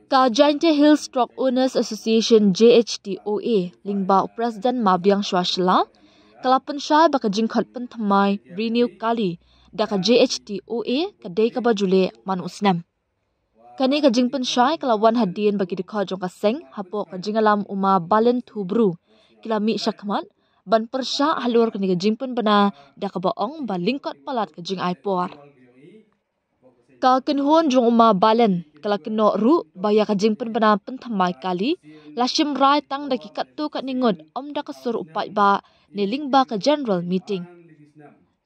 Ka Giant Hill Stock Owners Association JHTOA lingba President Mabiang Shwashla kalapan siya baka jingkot pentamai renew kali daka JHTOA kadai ka bajule manusnam. Kani ka jingpen siya kalawan hadian bagi dekha jong kaseng hapo ka jingalam uma balen tubru kilami syakmat ban persya halur kani ka jingpen bana daka baong ba lingkot palat ka jing aipor. Ka kenhuan jong uma balen kala keno ru baya ka jingpen bana pentamai kali lashim rai tang daki katu kat ningut om daka sur upai ba neling ba ka general meeting.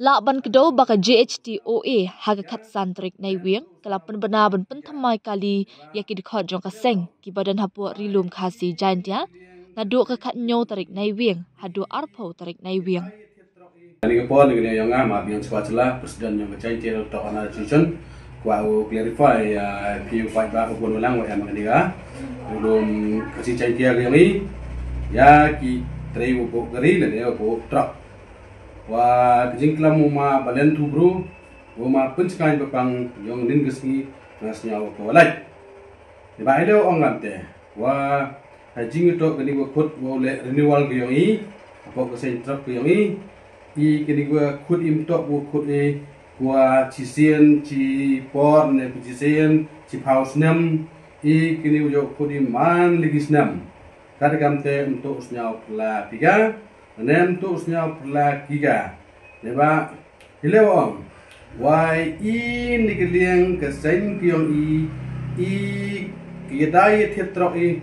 La ban kedau ba ka JHTOA haga kat santrik nai wiang kala penbana ban pentamai kali yaki dekhot jong kaseng ki badan hapu rilum khasi jantia ngadu ka kat nyo tarik nai wiang hadu arpo tarik nai wiang. Ani ke pon ngene yang ama biang swatla presiden yang Giant Hill Stock Owners Association ku clarify piu fight ba ko ulang wa yang ngene belum kasih Giant Hill yang ini ya ki trei wo gari le ne wo truck wa jingklam uma balen tu bro wo ma punchkan bapang yang nin gesni ngasnya ko lai di ba ile ong ngante wa jing to gani wo khut wo le renewal ge yang i apa ko sen truck ge yang i kini gua khut im tok wo khut e gua chisien chi por ne chisien chi paus nam i kini wo khut im man ligisnam kada kamte untuk usnyau pula tiga nem untuk usnyau pula tiga neba hilewong wai i nikliang kesen kiong i kidai thetrok i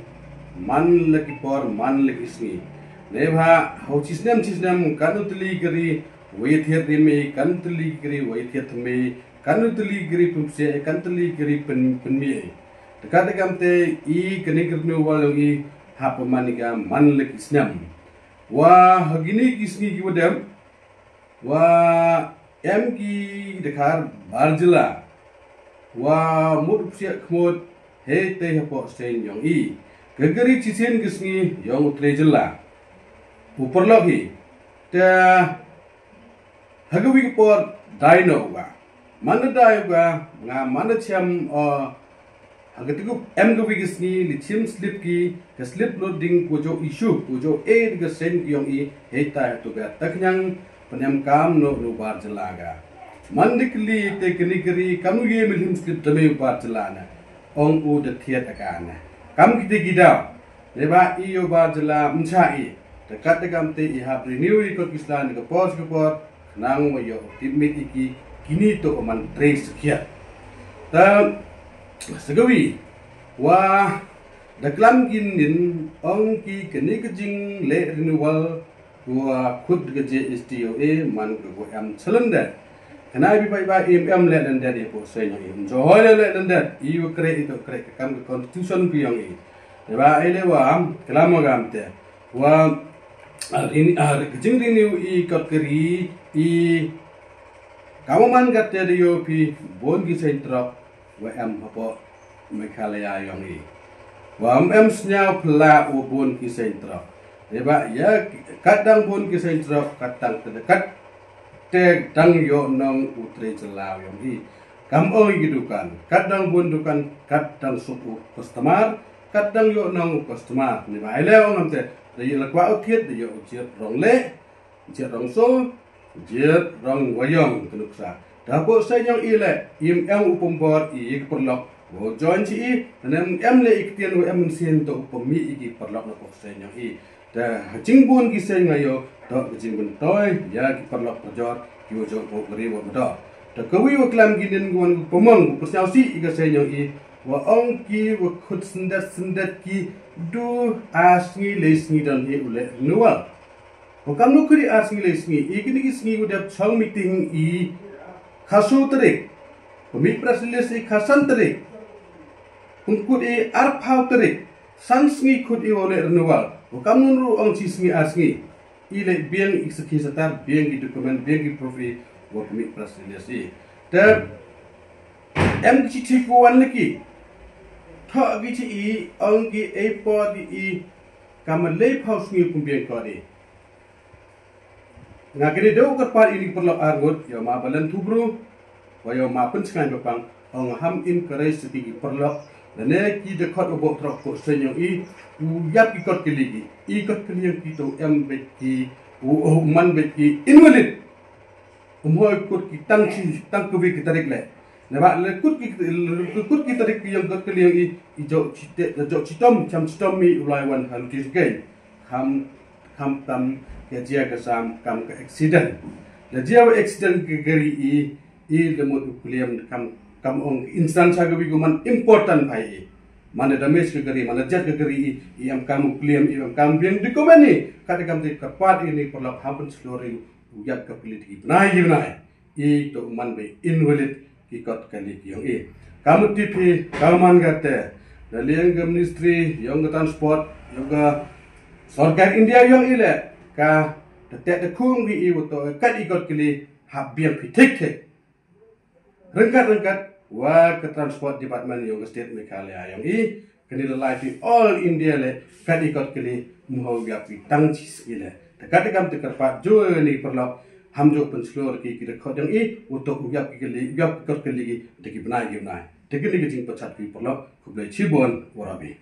man lagi por man lagi ismi neba ho chisnam kanutli gari waithiat me kanutli gari waithiat me kanutli gari pumse kanutli gari penmi dekat kamte i kenignu walongi hapa manika manlek isnam wa hagini kisni ki wadam wa em ki dekhar barjala wa mud psia khmod he te hapo sen yong i gagari chisen kisni yong trejala uparlogi ta hagawi por dino wa mana dai wa nga mana cham agatiku em gawi gisni lithium slip ki ka slip loading pujo issue pujo e ga sen yong i heta to ga taknyang penyam kam no bar jelaga mandikli teknikri kamu ye milhim slip tame bar jelana ong u de thiat akana kam kite gida leba i yo bar jela mcha i dekat kam te i hab renew i ko kislan ga pos ko por nang mo yo timit iki kini to man trace kia ta segawi wah daklam ginin ong ki keni kejing le renewal gua khud ke JHTOA man go am chalanda kana bi bai ba mm le dan dari po sai nyong jo le dan dat iu kre itu kre kam constitution pi yang i ba ele wa kalam gam te wa kejing renew i kot keri i kawaman gat dari yo pi bon gi sentrok WM apa Meghalaya yang ini. WM senyap pula ubun kisentro. Sebab ya kadang pun kisentro kadang terdekat kadang yo nong utri celau yang ini. Kamu gitu kan. Kadang pun dukan kadang suku customer kadang yo nong customer. Ni ba ile orang te dia lakwa ukit dia ujir rong le ujir rong so ujir rong wayong kenuksa. Dapur saya yang ile im upumbor i perlok wo join ci nem le iktian wo sen to upami iki perlok na ko saya yang i da jingbun ki saya ngayo to jingbun toy ya ki perlok pojor ki wo jo ko gri wo do da kawi wo klam ginin gon pomong persau si iga saya yang i wo ong ki wo khut sendat ki du asngi lesngi dan he ule nual wo kam no kuri asngi lesngi ikini ki sngi wo da chang meeting i khasu terik pemik prasilis i khasan terik ungkut i arpau terik sansngi kut i oleh renewal bukan ru ong cisngi asngi i le biang i sekhi satar biang i dokumen biang i profi wo pemik prasilis i dan em ki tiku wan leki tho gi i ong ki e po i kam le phau sngi pum biang ko di ngagini do kerpat ini perlu argut yo ma balan tubru wa yo ma penskan bapang ong ham in kare setigi perlu Lene ki de kot obok trok ko senyong yap ikot keligi ikot keliang kita beki man beki invalid umhoy kut ki tang kubi ki tarik le ba le kut ki tarik yang kot keliang i jok citom mi ulai wan hal tis gay kam tam ya jia kesam kam ke accident la jia accident ke gari i le mo keliam kam ong insan sagabi guman important pai mana damage ke gari mana jat ke gari iam kamu claim iam kamu biang di komeni kata kamu tepat ini perlu happen story uyak ke politik benai i to man be invalid ikot kali yang kamu tipi kaman kata daliang ke ministry yang ke transport yang ke sarkar India yang ile ka tetek de kung bi i to kat ikot kali hab biang pitik rengkat wa ke transport department yang ke state Meghalaya yang kini lelaki all India le kad ikot kali muhau gapi tangcis ile dekat kam tekerpat jo ni perlu hamjo penslor ki kita kod yang untuk uyap ikot kali deki benai deki ni jing pecat ki perlu kublai cibon warabi